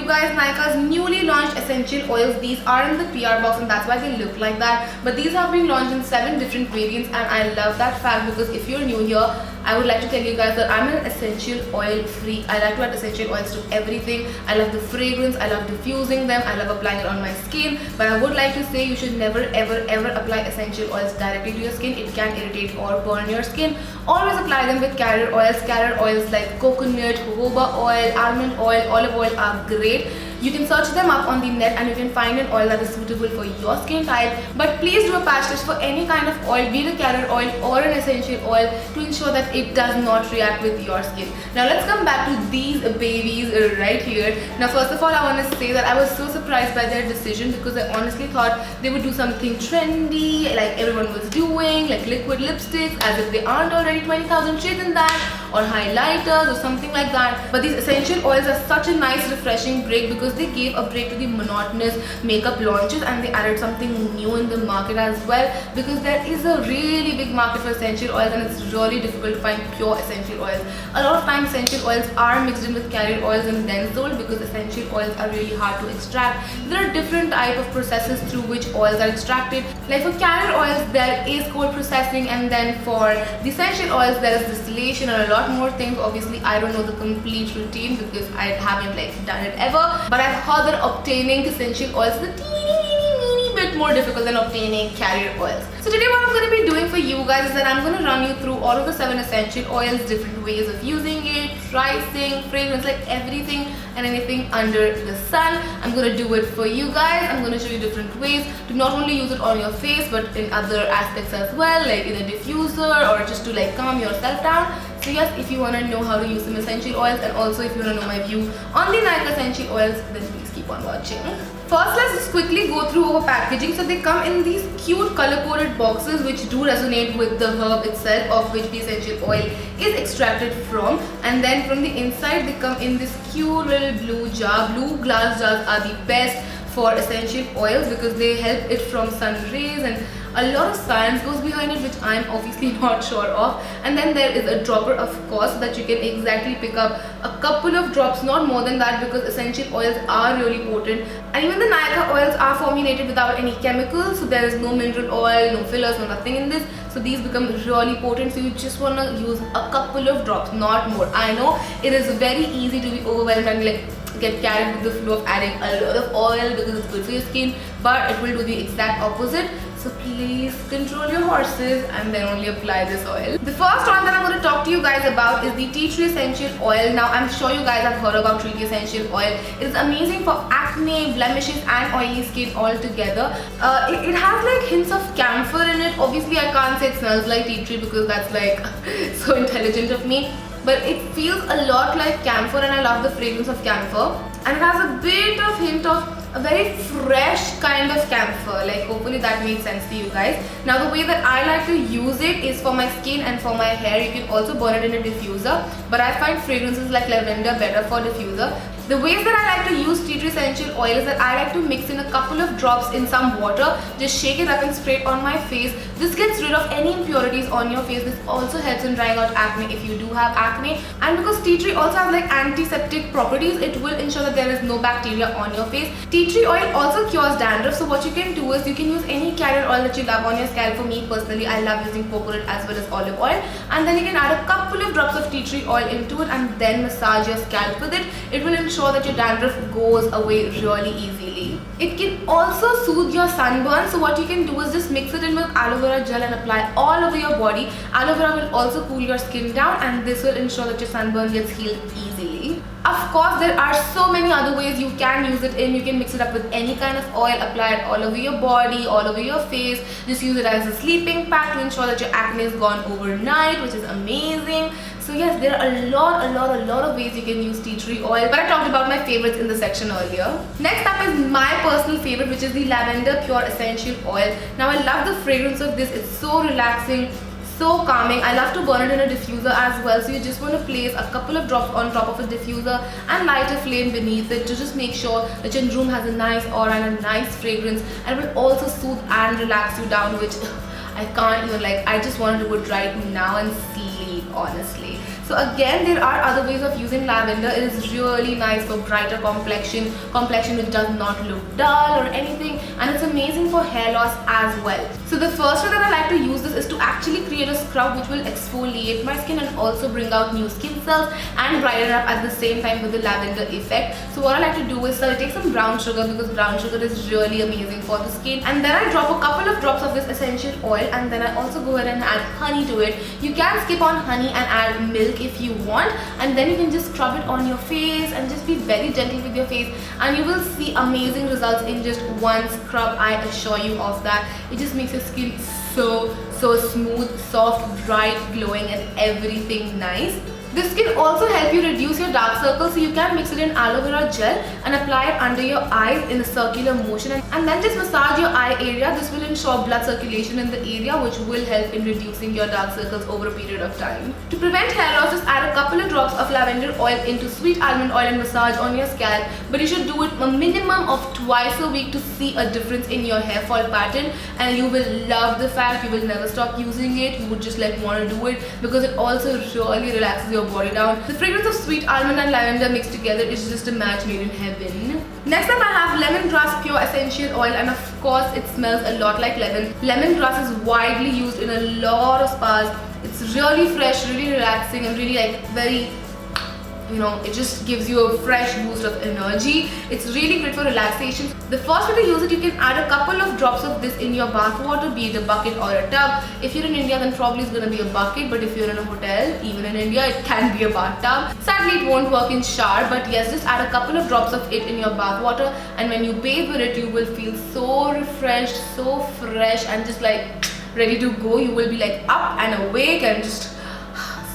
guys Nykaa's newly launched essential oils. These are in the PR box and that's why they look like that. But these have been launched in 7 different variants and I love that fact because if you're new here, I would like to tell you guys that I'm an essential oil freak. I like to add essential oils to everything. I love the fragrance, I love diffusing them, I love applying it on my skin. But I would like to say you should never ever apply essential oils directly to your skin. It can irritate or burn your skin. Always apply them with carrier oils. Carrier oils like coconut, jojoba oil, almond oil, olive oil are great. You can search them up on the net and you can find an oil that is suitable for your skin type. But please do a patch test for any kind of oil, be it a carrier oil or an essential oil, to ensure that it does not react with your skin. Now let's come back to these babies right here. Now first of all, I want to say that I was so surprised by their decision because I honestly thought they would do something trendy like everyone was doing, like liquid lipsticks, as if they aren't already 20,000 shades in that, or highlighters or something like that. But these essential oils are such a nice refreshing break because they gave a break to the monotonous makeup launches and they added something new in the market as well, because there is a really big market for essential oils and it's really difficult to find pure essential oils. A lot of times essential oils are mixed in with carrier oils and then sold because essential oils are really hard to extract. There are different type of processes through which oils are extracted. Like for carrier oils there is cold processing, and then for the essential oils there is distillation and a lot more things. Obviously I don't know the complete routine because I haven't done it ever, but I've heard that obtaining essential oils is a teeny bit more difficult than obtaining carrier oils. So today what I'm going to be doing for you guys is that I'm going to run you through all of the 7 essential oils, different ways of using it, pricing, fragrance, like everything and anything under the sun. I'm going to do it for you guys. I'm going to show you different ways to not only use it on your face but in other aspects as well, like in a diffuser or just to calm yourself down. So yes, if you want to know how to use some essential oils and also if you want to know my view on the Nykaa essential oils, then please keep on watching. First, let's just quickly go through our packaging. So they come in these cute color-coded boxes which do resonate with the herb itself of which the essential oil is extracted from. And then from the inside they come in this cute little blue jar. Blue glass jars are the best for essential oils because they help it from sun rays, and a lot of science goes behind it which I'm obviously not sure of. And then there is a dropper, of course, so that you can exactly pick up a couple of drops, not more than that, because essential oils are really potent. And even the Nykaa oils are formulated without any chemicals, so there is no mineral oil, no fillers, no nothing in this. So these become really potent, so you just want to use a couple of drops, not more. I know it is very easy to be overwhelmed and get carried with the flow of adding a lot of oil because it's good for your skin, but it will do the exact opposite. So please control your horses and then only apply this oil. The first one that I'm going to talk to you guys about is the tea tree essential oil. Now I'm sure you guys have heard about tea tree essential oil. It's amazing for acne, blemishes and oily skin all together. It has hints of camphor in it. Obviously I can't say it smells like tea tree because that's so intelligent of me. But it feels a lot like camphor and I love the fragrance of camphor. And it has a bit of hint of a very fresh kind of camphor. Hopefully that makes sense to you guys. Now the way that I like to use it is for my skin and for my hair. You can also burn it in a diffuser, but I find fragrances like lavender better for diffuser. The ways that I like to use tea tree essential oil is that I like to mix in a couple of drops in some water, just shake it up and spray it on my face. This gets rid of any impurities on your face. This also helps in drying out acne if you do have acne. And because tea tree also has antiseptic properties, it will ensure that there is no bacteria on your face. Tea tree oil also cures dandruff, so what you can do is you can use any carrier oil that you love on your scalp. For me personally, I love using coconut as well as olive oil, and then you can add a couple of drops of tea tree oil into it and then massage your scalp with it. It will ensure that your dandruff goes away really easily. It can also soothe your sunburn, so what you can do is just mix it in with aloe vera gel and apply all over your body. Aloe vera will also cool your skin down and this will ensure that your sunburn gets healed easily. Of course, there are so many other ways you can use it in. You can mix it up with any kind of oil, apply it all over your body, all over your face. Just use it as a sleeping pad to ensure that your acne is gone overnight, which is amazing. So yes, there are a lot of ways you can use tea tree oil, but I talked about my favorites in the section earlier. Next up is my personal favorite, which is the Lavender Pure Essential Oil. Now I love the fragrance of this. It's so relaxing, so calming. I love to burn it in a diffuser as well, so you just want to place a couple of drops on top of a diffuser and light a flame beneath it to just make sure that your room has a nice aura and a nice fragrance, and it will also soothe and relax you down, which I can't even I just want to do it right now and sleep, honestly. So again, there are other ways of using lavender. It is really nice for brighter complexion which does not look dull or anything, and it's amazing for hair loss as well. So the first way that I like to use this is to actually create a scrub which will exfoliate my skin and also bring out new skin cells and brighten up at the same time with the lavender effect. So what I like to do is I take some brown sugar, because brown sugar is really amazing for the skin, and then I drop a couple of drops of this essential oil, and then I also go ahead and add honey to it. You can skip on honey and add milk if you want, and then you can just scrub it on your face and just be very gentle with your face, and you will see amazing results in just one scrub. I assure you of that. It just makes your skin so smooth, soft, bright, glowing, and everything nice. This can also help you reduce your dark circles, so you can mix it in aloe vera gel and apply it under your eyes in a circular motion, and then just massage your eye area. This will ensure blood circulation in the area, which will help in reducing your dark circles over a period of time. To prevent hair loss, just add a couple of drops of lavender oil into sweet almond oil and massage on your scalp, but you should do it a minimum of twice a week to see a difference in your hair fall pattern, and you will love the fact. You will never stop using it. You would just like want to do it because it also really relaxes your body down. The fragrance of sweet almond and lavender mixed together is just a match made in heaven. Next up I have lemongrass pure essential oil, and of course it smells a lot like lemon. Lemongrass is widely used in a lot of spas. It's really fresh, really relaxing, and really like very, it just gives you a fresh boost of energy. It's really great for relaxation. The first way to use it, you can add a couple of drops of this in your bath water, be it a bucket or a tub. If you're in India, then probably it's gonna be a bucket, but if you're in a hotel, even in India, it can be a bathtub. Sadly, it won't work in shower, but yes, just add a couple of drops of it in your bath water, and when you bathe with it, you will feel so refreshed, so fresh, and just like ready to go. You will be like up and awake and just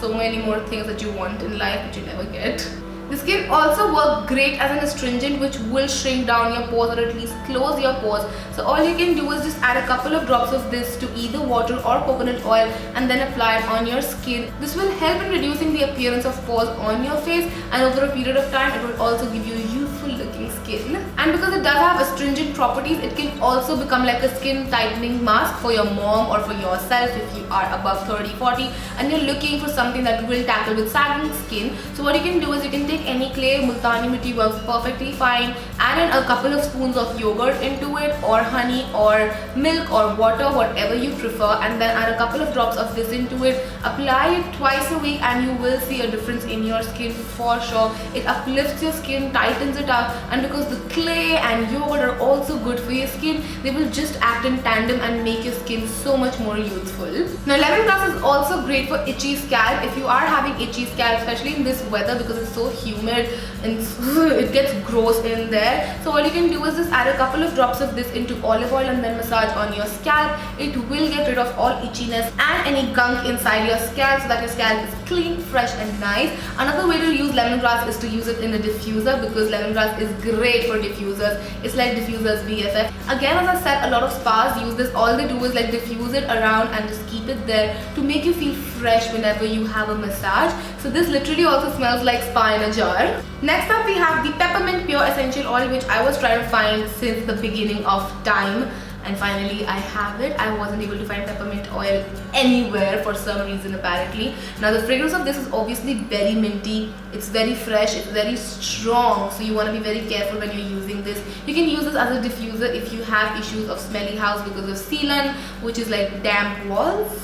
so many more things that you want in life which you never get. This can also work great as an astringent, which will shrink down your pores or at least close your pores. So all you can do is just add a couple of drops of this to either water or coconut oil and then apply it on your skin. This will help in reducing the appearance of pores on your face, and over a period of time it will also give you youthful looking skin. And because it does have astringent properties, it can also become like a skin tightening mask for your mom or for yourself if you are above 30-40 and you're looking for something that will tackle with sagging skin. So what you can do is you can take any clay, multani mitti works perfectly fine, add in a couple of spoons of yogurt into it, or honey or milk or water, whatever you prefer, and then add a couple of drops of this into it. Apply it twice a week and you will see a difference in your skin for sure. It uplifts your skin, tightens it up, and because the clay and yogurt are also good for your skin, they will just act in tandem and make your skin so much more youthful. Now lemongrass is also great for itchy scalp. If you are having itchy scalp, especially in this weather because it's so humid and it gets gross in there, so what you can do is just add a couple of drops of this into olive oil and then massage on your scalp. It will get rid of all itchiness and any gunk inside your scalp so that your scalp is clean, fresh and nice. Another way to use lemongrass is to use it in a diffuser, because lemongrass is great for diffusers. It's like diffusers BFF. Again, as I said, a lot of spas use this. All they do is like diffuse it around and just keep it there to make you feel fresh whenever you have a massage. So this literally also smells like spa in a jar. Next up we have the peppermint pure essential oil, which I was trying to find since the beginning of time, and finally I have it. I wasn't able to find peppermint oil anywhere for some reason apparently. Now the fragrance of this is obviously very minty. It's very fresh, it's very strong, so you want to be very careful when you're using this. You can use this as a diffuser if you have issues of smelly house because of sealant, which is like damp walls.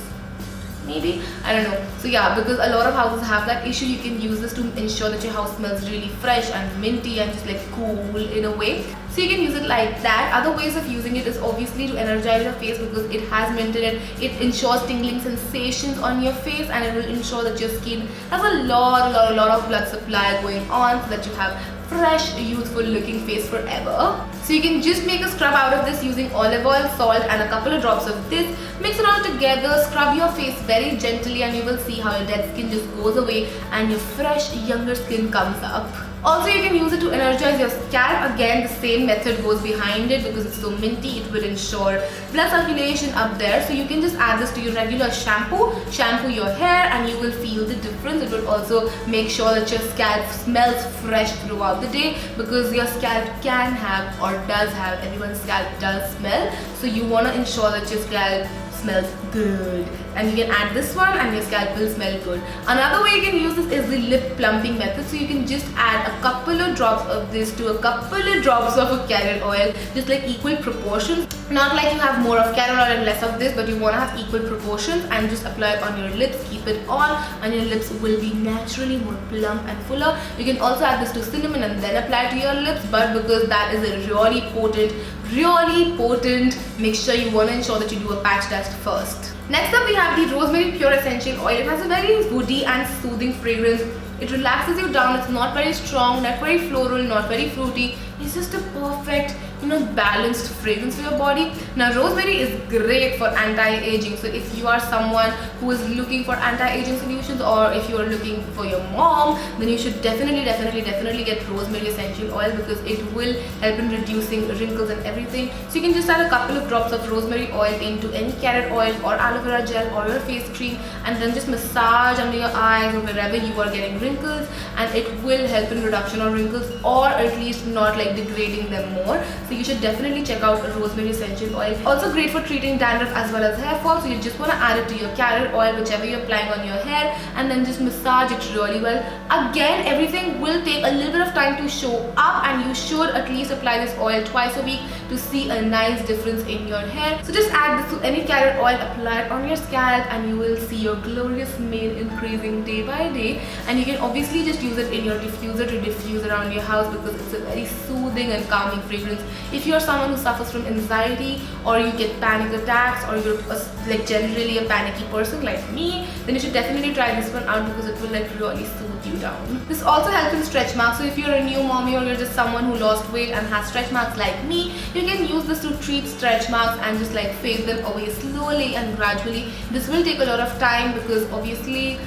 Maybe, I don't know. So yeah, because a lot of houses have that issue, you can use this to ensure that your house smells really fresh and minty and just like cool in a way. So you can use it like that. Other ways of using it is obviously to energize your face, because it has mint in it. It ensures tingling sensations on your face, and it will ensure that your skin has a lot of blood supply going on so that you have fresh, youthful looking face forever. So you can just make a scrub out of this using olive oil, salt and a couple of drops of this. Mix it all together, scrub your face very gently, and you will see how your dead skin just goes away and your fresh, younger skin comes up. Also, you can use it to energize your scalp. Again, the same method goes behind it because it's so minty. It will ensure blood circulation up there. So you can just add this to your regular shampoo your hair, and you will feel the difference. It will also make sure that your scalp smells fresh throughout the day, because your scalp can have, or does have, everyone's scalp does smell. So you want to ensure that your scalp smells good. And you can add this one and your scalp will smell good. Another way you can use this is the lip plumping method. So you can just add a couple of drops of this to a couple of drops of a carrot oil, just like equal proportions. Not like you have more of carrot oil and less of this, but you want to have equal proportions, and just apply it on your lips. Keep it on and your lips will be naturally more plump and fuller. You can also add this to cinnamon and then apply it to your lips, but because that is a really potent mixture, you want to ensure that you do a patch test first. Next up we have the Rosemary Pure Essential Oil. It has a very woody and soothing fragrance. It relaxes you down. It's not very strong, not very floral, not very fruity. It's just a perfect, balanced fragrance for your body. Now rosemary is great for anti-aging. So if you are someone who is looking for anti-aging solutions, or if you are looking for your mom, then you should definitely get rosemary essential oil, because it will help in reducing wrinkles and everything. So you can just add a couple of drops of rosemary oil into any carrot oil or aloe vera gel or your face cream, and then just massage under your eyes or wherever you are getting wrinkles, and it will help in reduction of wrinkles, or at least not like degrading them more. So you should definitely check out rosemary essential oil. Also great for treating dandruff as well as hair fall. So you just want to add it to your carrot oil, whichever you're applying on your hair, and then just massage it really well. Again, everything will take a little bit of time to show up, and you should at least apply this oil twice a week to see a nice difference in your hair. So just add this to any carrot oil, apply it on your scalp, and you will see your glorious mane increasing day by day. And you can obviously just use it in your diffuser to diffuse around your house, because it's a very soothing and calming fragrance. If you're someone who suffers from anxiety, or you get panic attacks, or you're like generally a panicky person like me, then you should definitely try this one out, because it will like really soothe you down. This also helps in stretch marks. So if you're a new mommy, or you're just someone who lost weight and has stretch marks like me, you can use this to treat stretch marks and just like fade them away slowly and gradually. This will take a lot of time, because obviously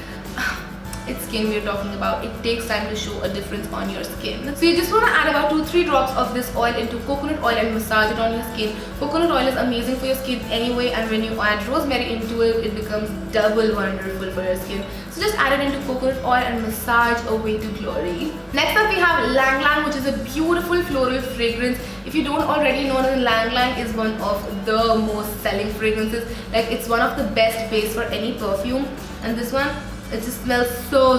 it's skin we're talking about. It takes time to show a difference on your skin. So you just want to add about 2-3 drops of this oil into coconut oil and massage it on your skin. Coconut oil is amazing for your skin anyway, and when you add rosemary into it, it becomes double wonderful for your skin. So just add it into coconut oil and massage away to glory. Next up we have Lang Lang, which is a beautiful floral fragrance. If you don't already know, then Lang Lang is one of the most selling fragrances. Like, it's one of the best base for any perfume, and this one, it just smells so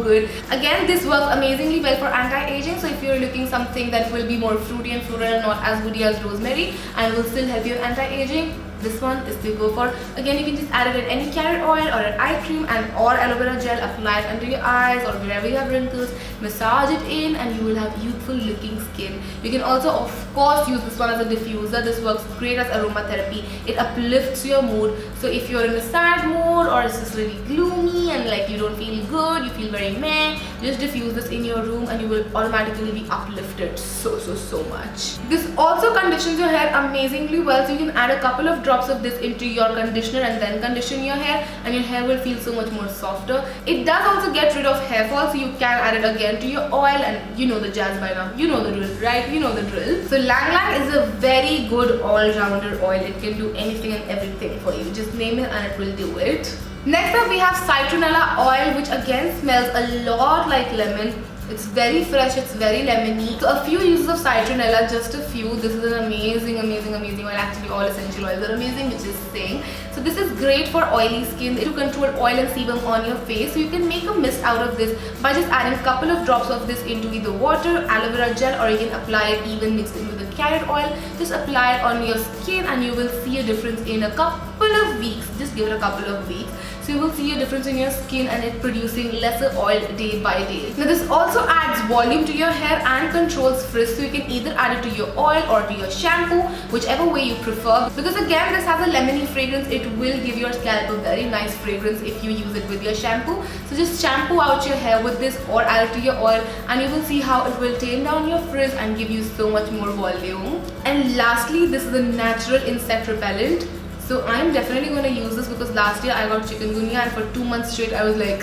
good. Again, this works amazingly well for anti-aging. So if you're looking something that will be more fruity and floral and not as woody as rosemary and will still help you with anti-aging, this one is to go for. Again, you can just add it in any carrot oil or an eye cream or aloe vera gel, apply it under your eyes or wherever you have wrinkles, massage it in, and you will have youthful looking skin. You can also of course use this one as a diffuser. This works great as aromatherapy. It uplifts your mood. So if you're in a sad mood, or it's just really gloomy and like you don't feel good, you feel very meh, just diffuse this in your room and you will automatically be uplifted so much. This also conditions your hair amazingly well. So you can add a couple of drops of this into your conditioner and then condition your hair, and your hair will feel so much more softer. It does also get rid of hair fall, so you can add it again to your oil, and you know the jazz by now. You know the drill, right? You know the drill. So Lang Lang is a very good all-rounder oil. It can do anything and everything for you. Just name it and it will do it. Next up we have citronella oil, which again smells a lot like lemon. It's very fresh, it's very lemony. So a few uses of citronella, just a few. This is an amazing oil. Actually, all essential oils are amazing, which is saying. So this is great for oily skin to control oil and sebum on your face. So you can make a mist out of this by just adding a couple of drops of this into either water, aloe vera gel, or you can apply it even mixed in with the carrot oil. Just apply it on your skin and you will see a difference in a couple of weeks. Just give it a couple of weeks. So you will see a difference in your skin and it producing lesser oil day by day. Now this also adds volume to your hair and controls frizz. So you can either add it to your oil or to your shampoo, whichever way you prefer. Because again, this has a lemony fragrance. It will give your scalp a very nice fragrance if you use it with your shampoo. So just shampoo out your hair with this or add it to your oil, and you will see how it will tame down your frizz and give you so much more volume. And lastly, this is a natural insect repellent. So I'm definitely going to use this because last year I got chikungunya and for 2 months straight I was like,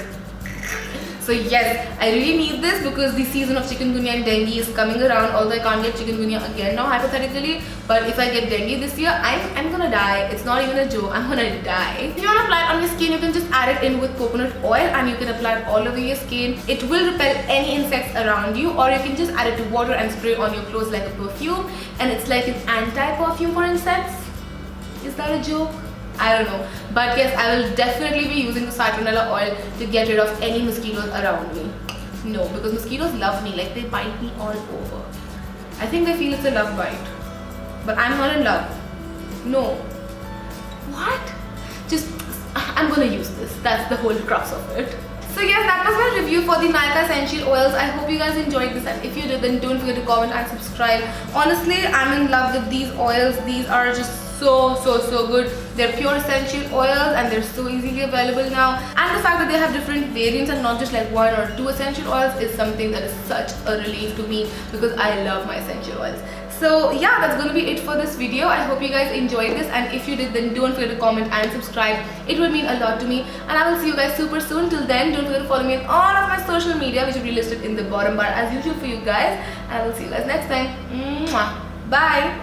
so yes, I really need this because the season of chikungunya and dengue is coming around. Although I can't get chikungunya again now hypothetically, but if I get dengue this year, I'm gonna die. It's not even a joke, I'm gonna die. If you want to apply it on your skin, you can just add it in with coconut oil and you can apply it all over your skin. It will repel any insects around you, or you can just add it to water and spray on your clothes like a perfume, and it's like an anti-perfume for insects. Is that a joke? I don't know. But yes, I will definitely be using the citronella oil to get rid of any mosquitoes around me. No, because mosquitoes love me, like they bite me all over. I think they feel it's a love bite. But I'm not in love. No. What? Just, I'm gonna use this. That's the whole crux of it. So yes, that was my review for the Nykaa essential oils. I hope you guys enjoyed this, and if you did, then don't forget to comment and subscribe. Honestly, I'm in love with these oils. These are just so good. They're pure essential oils and they're so easily available now. And the fact that they have different variants and not just like 1 or 2 essential oils is something that is such a relief to me, because I love my essential oils. So yeah, that's gonna be it for this video. I hope you guys enjoyed this, and if you did, then don't forget to comment and subscribe. It would mean a lot to me, and I will see you guys super soon. Till then, don't forget to follow me on all of my social media, which will be listed in the bottom bar as usual for you guys, and I will see you guys next time. Mwah. Bye.